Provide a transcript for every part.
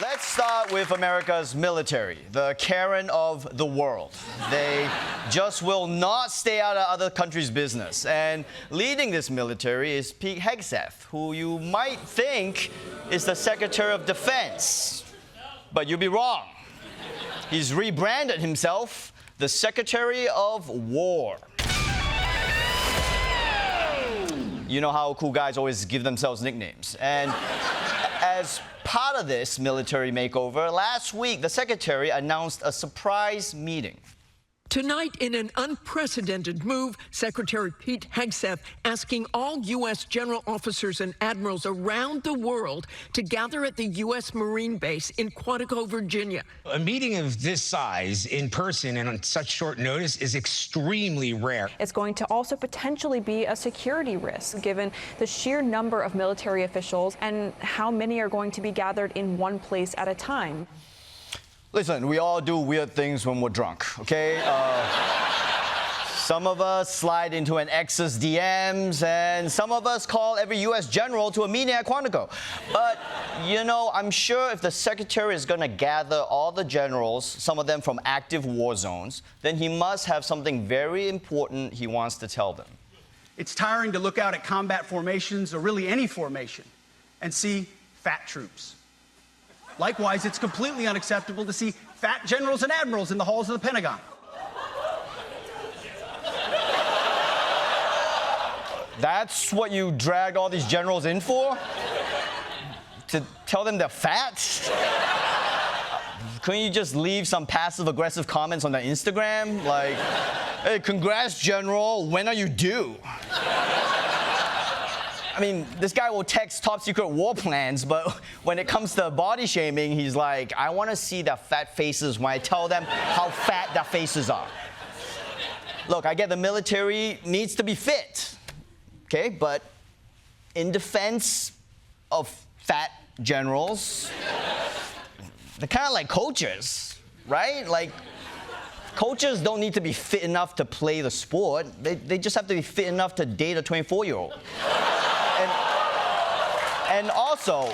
Let's start with America's military, the Karen of the world. They just will not stay out of other countries' business. And leading this military is Pete Hegseth, who you might think is the Secretary of Defense. But you'd be wrong. He's rebranded himself the Secretary of War. You know how cool guys always give themselves nicknames. And as part of this military makeover, last week the Secretary announced a surprise meeting. Tonight, in an unprecedented move, Secretary Pete Hegseth asking all U.S. general officers and admirals around the world to gather at the U.S. Marine Base in Quantico, Virginia. A meeting of this size in person and on such short notice is extremely rare. It's going to also potentially be a security risk, given the sheer number of military officials and how many are going to be gathered in one place at a time. Listen, we all do weird things when we're drunk, okay? Some of us slide into an ex's DMs, and some of us call every U.S. general to a meeting at Quantico. But, you know, I'm sure if the Secretary is going to gather all the generals, some of them from active war zones, then he must have something very important he wants to tell them. It's tiring to look out at combat formations, or really any formation, and see fat troops. Likewise, it's completely unacceptable to see fat generals and admirals in the halls of the Pentagon. That's what you dragged all these generals in for? To tell them they're fat? Couldn't you just leave some passive-aggressive comments on their Instagram? Like, hey, congrats, General, when are you due? I mean, this guy will text top-secret war plans, but when it comes to body shaming, he's like, I want to see their fat faces when I tell them how fat their faces are. Look, I get the military needs to be fit, okay? But in defense of fat generals, they're kind of like coaches, right? Like, coaches don't need to be fit enough to play the sport. They just have to be fit enough to date a 24-year-old. And also,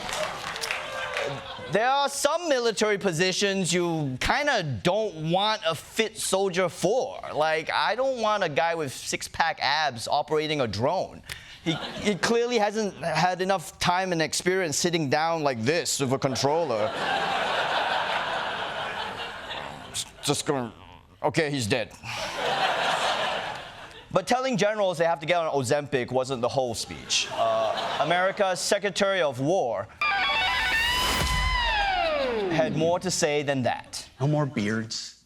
there are some military positions you kind of don't want a fit soldier for. Like, I don't want a guy with six-pack abs operating a drone. He clearly hasn't had enough time and experience sitting down like this with a controller. Just going, okay, he's dead. But telling generals they have to get on Ozempic wasn't the whole speech. America's Secretary of War had more to say than that. No more beards,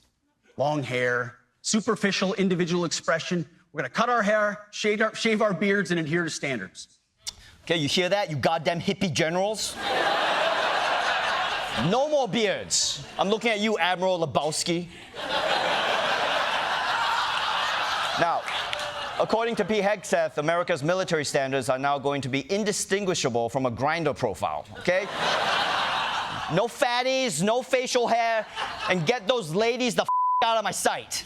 long hair, superficial individual expression. We're going to cut our hair, shave our beards, and adhere to standards. Okay, you hear that, you goddamn hippie generals? No more beards. I'm looking at you, Admiral Lebowski. Now, according to Pete Hegseth, America's military standards are now going to be indistinguishable from a Grindr profile, okay? No fatties, no facial hair, and get those ladies the out of my sight.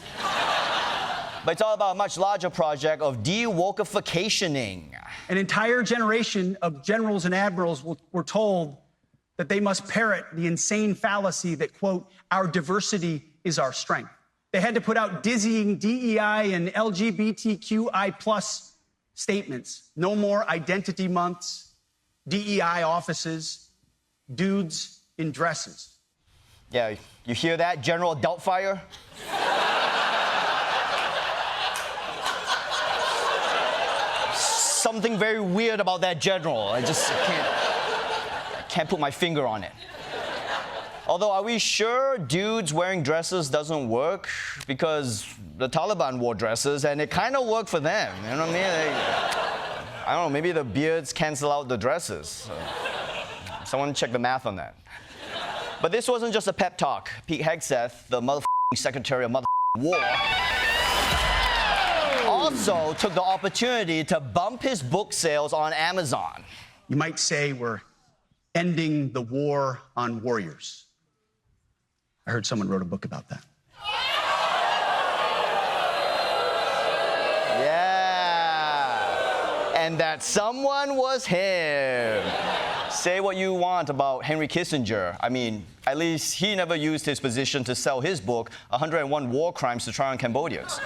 But it's all about a much larger project of de-wokificationing. An entire generation of generals and admirals were told that they must parrot the insane fallacy that, quote, our diversity is our strength. They had to put out dizzying DEI and LGBTQI+ statements. No more identity months, DEI offices, dudes in dresses. Yeah, you hear that, General Doubtfire? Something very weird about that general. I can't put my finger on it. Although, are we sure dudes wearing dresses doesn't work? Because the Taliban wore dresses, and it kind of worked for them. You know what I mean? I don't know, maybe the beards cancel out the dresses. So, someone check the math on that. But this wasn't just a pep talk. Pete Hegseth, the motherfucking Secretary of War, also took the opportunity to bump his book sales on Amazon. You might say we're ending the war on warriors. I heard someone wrote a book about that. Yeah. And that someone was him. Say what you want about Henry Kissinger. I mean, at least he never used his position to sell his book, 101 War Crimes to try on Cambodians.